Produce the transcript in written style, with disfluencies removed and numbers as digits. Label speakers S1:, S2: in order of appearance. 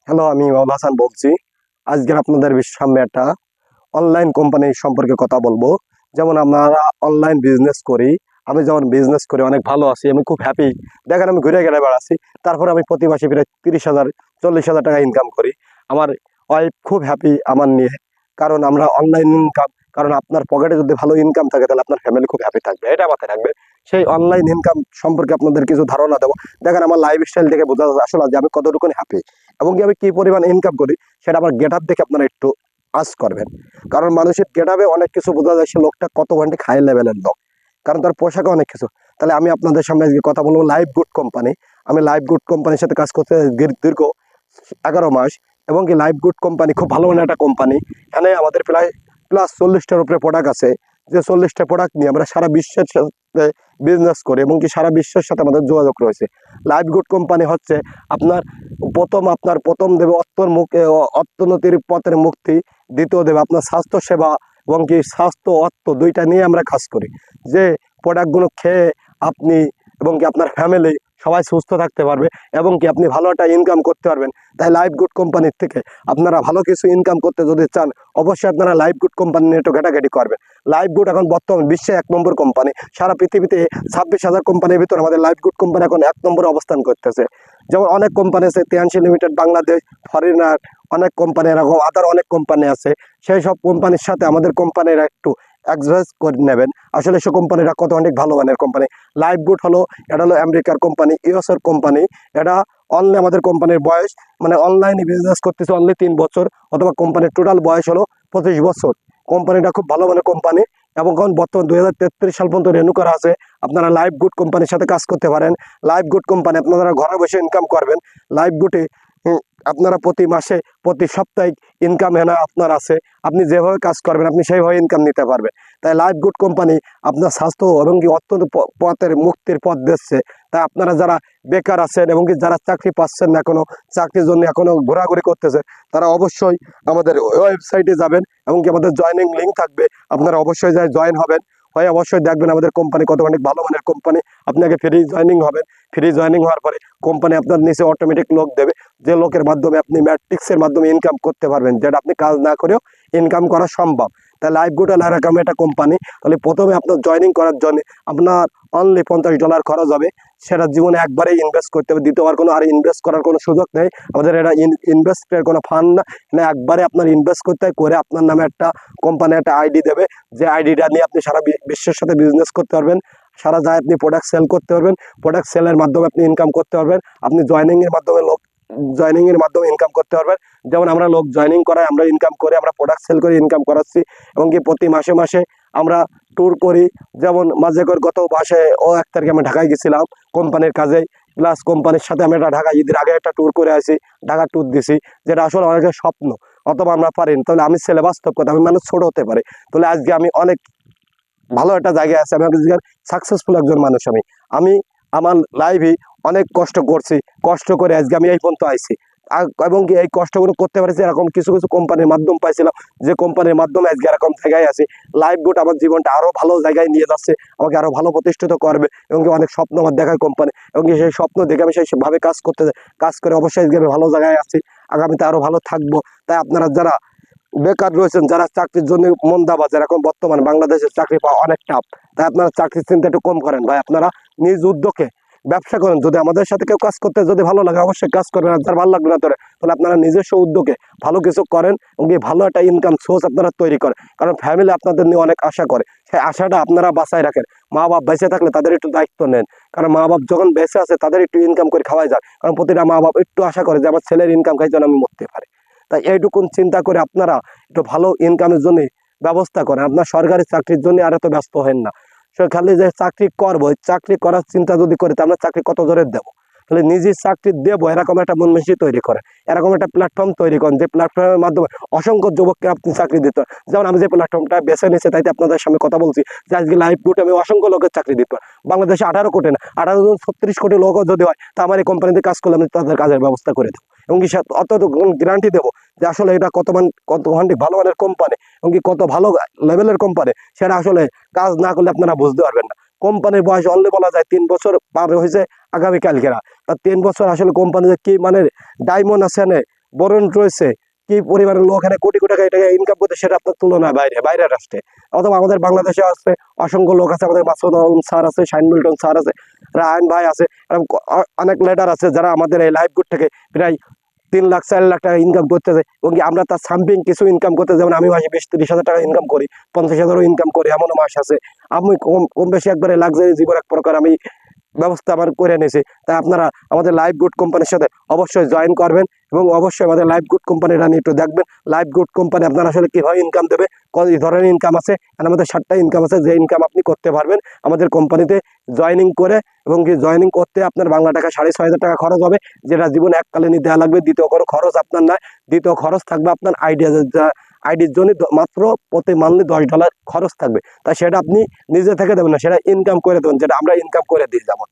S1: Hello, আমি মাওলা হাসান বলছি। আজকের আপনাদের সামনে একটা অনলাইন কোম্পানি সম্পর্কে কথা বলবো। যেমন আমরা অনলাইন বিজনেস করি। আমি যেমন বিজনেস করি অনেক ভালো আছি, আমি খুব হ্যাপি। দেখেন আমি ঘুরে ঘুরে বেড়াচ্ছি, তারপর আমি প্রতি মাসে প্রায় 30,000 40,000 টাকা ইনকাম করি। আমার ওয়াইফ খুব হ্যাপি আমার নিয়ে, কারণ আমরা অনলাইন ইনকাম। কারণ আপনার পকেটে যদি ভালো ইনকাম থাকে তাহলে আপনার ফ্যামিলি খুব হ্যাপি থাকবে, এটা মাথায় রাখবে। সেই অনলাইন ইনকাম সম্পর্কে আপনাদের কিছু ধারণা দেবো। দেখেন আমার লাইফ স্টাইল দেখে বোঝা যাচ্ছে আসলে যে আমি কতটুকু হ্যাপি এবং কি আমি কি পরিমাণ ইনকাম করি, সেটা আমার গেট আপ দেখে আপনারা একটু আজ করবেন। কারণ মানুষের গেট আপে অনেক কিছু বোঝা যায় সে লোকটা কত ঘন্টা হাই লেভেলের লোক, কারণ তার পোশাকে অনেক কিছু। তাহলে আমি আপনাদের সামনে আজকে কথা বলবো লাইফ গুড কোম্পানি। আমি লাইফ গুড কোম্পানির সাথে কাজ করতে দীর্ঘ 11 মাস। এবং কি লাইফ গুড কোম্পানি খুব ভালো মানের একটা কোম্পানি। এখানে আমাদের প্রায় প্লাস 40টার উপরে প্রোডাক্ট আছে, যে 40টা প্রোডাক্ট নিয়ে আমরা সারা বিশ্বের সাথে বিজনেস করি এবং কি সারা বিশ্বের সাথে আমাদের যোগাযোগ রয়েছে। লাইফ গুড কোম্পানি হচ্ছে আপনার প্রথম দেবে অর্থনীতির পথের মুক্তি, দ্বিতীয় দেবে আপনার স্বাস্থ্য সেবা এবং কি স্বাস্থ্য অর্থ দুইটা নিয়ে আমরা কাজ করি। যে প্রোডাক্টগুলো খেয়ে আপনি এবং কি আপনার ফ্যামিলি সবাই সুস্থ থাকতে পারবে এবং কি আপনি ভালো একটা ইনকাম করতে পারবেন। তাই লাইফ গুড কোম্পানির থেকে আপনারা ভালো কিছু ইনকাম করতে যদি চান, অবশ্যই আপনারা লাইফ গুড কোম্পানি নিয়ে একটু ঘাটাঘাটি করবেন। লাইফ গুড এখন বর্তমান বিশ্বে 1 নম্বর কোম্পানি। সারা পৃথিবীতে 26,000 কোম্পানির ভিতরে আমাদের লাইফ গুড কোম্পানি এখন 1 নম্বরে অবস্থান করতেছে। যেমন অনেক কোম্পানি আছে, তিয়ানশি লিমিটেড, বাংলাদেশ, ফরেনার, অনেক কোম্পানি এরকম আদার অনেক কোম্পানি আছে। সেই সব কোম্পানির সাথে আমাদের কোম্পানিরা একটু অ্যাডজাস্ট করে নেবেন। আসলে সে কোম্পানিটা কত অনেক ভালো মানের কোম্পানি। লাইফ গুড হলো, এটা হলো আমেরিকার কোম্পানি, ইউএসএর কোম্পানি। এটা অনলি আমাদের কোম্পানির বয়স, মানে অনলাইনে বিজনেস করতেছে অনলি 3 বছর, অথবা কোম্পানির টোটাল বয়স হলো 25 বছর। কোম্পানিটা খুব ভালো মানের কোম্পানি এবং এখন বর্তমান 2033 সাল পর্যন্ত রেনু করা আছে। আপনারা লাইফ গুড কোম্পানির সাথে কাজ করতে পারেন। লাইফ গুড কোম্পানি আপনারা ঘরে বসে ইনকাম করবেন। লাইফ গুডে আপনারা প্রতি মাসে প্রতি সাপ্তাহিক ইনকাম এনে আপনার আছে। আপনি যেভাবে কাজ করবেন আপনি সেইভাবে ইনকাম নিতে পারবেন। তাই লাইফ গুড কোম্পানি আপনার স্বাস্থ্য এবং কি অত্যন্ত পথের মুক্তির পথ দিচ্ছে। তাই আপনারা যারা বেকার আছেন এবং কি যারা চাকরি পাচ্ছেন না, এখনো চাকরির জন্য এখনো ঘোরাঘুরি করতেছে, তারা অবশ্যই আমাদের ওয়েবসাইটে যাবেন এবং কি আমাদের জয়েনিং লিঙ্ক থাকবে, আপনারা অবশ্যই যাই জয়েন হবেন। হয়ে অবশ্যই দেখবেন আমাদের কোম্পানি কত অনেক ভালো মানের কোম্পানি। আপনাকে ফ্রি জয়েনিং হবেন। ফ্রি জয়েনিং হওয়ার পরে কোম্পানি আপনার নিচে অটোমেটিক লোক দেবে, যে লোকের মাধ্যমে আপনি ম্যাট্রিক্সের মাধ্যমে ইনকাম করতে পারবেন, যেটা আপনি কাজ না করেও ইনকাম করা সম্ভব। তাই লাইফ গুড এরকম একটা কোম্পানি। তাহলে প্রথমে আপনার জয়েনিং করার জন্য আপনার অনলি $50 খরচ হবে। সেটা জীবনে একবারেই ইনভেস্ট করতে হবে, দ্বিতীয়বার কোনো আর ইনভেস্ট করার কোনো সুযোগ নেই। আমাদের এটা ইনভেস্টের কোনো ফান্ড না, মানে একবারে আপনার ইনভেস্ট করতে করে আপনার নামে একটা কোম্পানি একটা আইডি দেবে, যে আইডিটা নিয়ে আপনি সারা বিশ্বের সাথে বিজনেস করতে পারবেন। সারা যায় আপনি প্রোডাক্ট সেল করতে পারবেন, প্রোডাক্ট সেলের মাধ্যমে আপনি ইনকাম করতে পারবেন। আপনি জয়েনিংয়ের মাধ্যমে ইনকাম করতে পারবেন। যেমন আমরা লোক জয়েনিং করাই, আমরা ইনকাম করে, আমরা প্রোডাক্ট সেল করে ইনকাম করাচ্ছি এবং কি প্রতি মাসে মাসে আমরা ট্যুর করি। যেমন মাঝে করে গত মাসে 1 তারিখে আমি ঢাকায় গেছিলাম কোম্পানির কাজে, প্লাস কোম্পানির সাথে আমি একটা ঢাকা ঈদের আগে একটা ট্যুর করে আসি, ঢাকা ট্যুর দিছি, যেটা আসলে অনেকের স্বপ্ন, অথবা আমরা পারি না। তাহলে আমি ছেলে বাস্তব কথা, আমি মানুষ ছোট হতে পারে, তাহলে আজকে আমি অনেক ভালো একটা জায়গায় আছে। আমি সাকসেসফুল একজন মানুষ। আমি আমার লাইফে অনেক কষ্ট করছি, কষ্ট করে আজকে আমি এই পর্যন্ত আইছি। এবং কি এই কষ্টগুলো করতে পারছি এরকম কিছু কিছু কোম্পানির মাধ্যম পাইছিলাম, যে কোম্পানির মাধ্যমে আজকে এরকম জায়গায় আছি। লাইফ গুড আমার জীবনটা আরো ভালো জায়গায় নিয়ে যাচ্ছে, আমাকে আরো ভালো প্রতিষ্ঠিত করবে এবং কি অনেক স্বপ্ন আমার দেখায় কোম্পানি, এবং কি সেই স্বপ্ন দেখে আমি সেইভাবে কাজ করতে কাজ করে অবশ্যই আজকে আমি ভালো জায়গায় আছি, আগামীতে আরো ভালো থাকবো। তাই আপনারা যারা বেকার রয়েছেন, যারা চাকরির জন্য মন্দাবাজার, এখন বর্তমানে বাংলাদেশের চাকরি পাওয়া অনেক টাফ, তাই আপনারা চাকরির চিন্তা একটু কম করেন ভাই। আপনারা নিজ উদ্যোগে ব্যবসা করেন। যদি আমাদের সাথে কেউ কাজ করতে যদি ভালো লাগে অবশ্যই কাজ করবেন, আর যার ভালো লাগবে না তাহলে আপনারা নিজস্ব উদ্যোগে ভালো কিছু করেন এবং ভালো একটা ইনকাম সোর্স আপনারা তৈরি করেন। কারণ ফ্যামিলি আপনাদের নিয়ে অনেক আশা করে, সেই আশাটা আপনারা বাঁচায় রাখেন। মা বাপ বেঁচে থাকলে তাদের একটু দায়িত্ব নেন, কারণ মা বাপ যখন বেঁচে আছে তাদের একটু ইনকাম করে খাওয়াই যায়। কারণ প্রতিটা মা বাপ একটু আশা করে যে আমার ছেলের ইনকাম খাই যেন আমি মরতে পারি। তাই এইটুকুন চিন্তা করে আপনারা একটু ভালো ইনকামের জন্য ব্যবস্থা করেন। আপনার সরকারি চাকরির জন্য আর এত ব্যস্ত হেন না। সে খালি যে চাকরি করবো, চাকরি করার চিন্তা যদি করি তা আমরা চাকরি কত জোরে দেবো, তাহলে নিজের চাকরি দেবো এরকম একটা মন মেশিন তৈরি করেন, এরকম একটা প্ল্যাটফর্ম তৈরি করেন, যে প্ল্যাটফর্মের মাধ্যমে অসংখ্য যুবককে আপনি চাকরি দিতে পারেন। যেমন আমি যে প্ল্যাটফর্মটা বেছে নিয়েছি, তাইতে আপনাদের সামনে কথা বলছি যে আজকে লাইফ গুড আমি অসংখ্য লোকের চাকরি দিতে পারি। বাংলাদেশে 18 কোটি না, 36 কোটি লোকও যদি হয়, তা আমার এই কোম্পানিতে কাজ করলে আমি তাদের কাজের ব্যবস্থা করে দেবো এবং কি অতটুকু গ্যারান্টি দেবো যে আসলে এটা কত ঘন্টা ভালো মানের কোম্পানি এবং কি কত ভালো লেভেলের কোম্পানি, সেটা আসলে কাজ না করলে আপনারা বুঝতে পারবেন না। কোম্পানির বয়স অনলি বলা যায় 3 বছর পার হয়েছে আগামীকালকেরা। তা 3 বছর আসলে কোম্পানিতে কি মানে ডায়মন্ড আছে না, বরণ রয়েছে, কি পরিমাণের লোক এখানে কোটি কোটি টাকা ইনকাম করতে, সেটা আপনার তুলনায় বাইরের রাষ্ট্রে। অথবা আমাদের বাংলাদেশে আছে অসংখ্য লোক আছে, আমাদের মাসুদ আলম স্যার আছে, শাইন মিল্টন স্যার আছে, রায়ন ভাই আছে, এরকম অনেক লিডার আছে যারা আমাদের এই লাইফ গুড থেকে প্রায় 3 লাখ 4 লাখ টাকা ইনকাম করতেছে, এবং কি আমরা তার সামথিং কিছু ইনকাম করতে, যেমন আমি মাসে 20-30 হাজার টাকা ইনকাম করি, 50,000ও ইনকাম করি, এমনও মাস আছে। আমি কম বেশি একবারে লাক্সারি জীবন এক প্রকার আমি ব্যবস্থা আমার করে নিয়েছি। তাই আপনারা আমাদের লাইফ গুড কোম্পানির সাথে অবশ্যই জয়েন করবেন, এবং অবশ্যই আমাদের লাইফ গুড কোম্পানিটা নিয়ে একটু দেখবেন। লাইফ গুড কোম্পানি আপনার আসলে কীভাবে ইনকাম দেবে, কত ধরনের ইনকাম আছে, আর আমাদের 7টা ইনকাম আছে, যে ইনকাম আপনি করতে পারবেন আমাদের কোম্পানিতে জয়েনিং করে। এবং কি জয়েনিং করতে আপনার বাংলা টাকা 6,500 টাকা খরচ হবে, যেটা জীবনে এককালীনই দেওয়া লাগবে। দ্বিতীয় কোনো খরচ আপনার নয়, দ্বিতীয় খরচ থাকবে আপনার আইডির জন্য মাত্র প্রতি মান্থলি $10 খরচ থাকবে। তাই সেটা আপনি নিজে থেকে দেবেন না, সেটা ইনকাম করে দেবেন, যেটা আমরা ইনকাম করে দিই। যেমন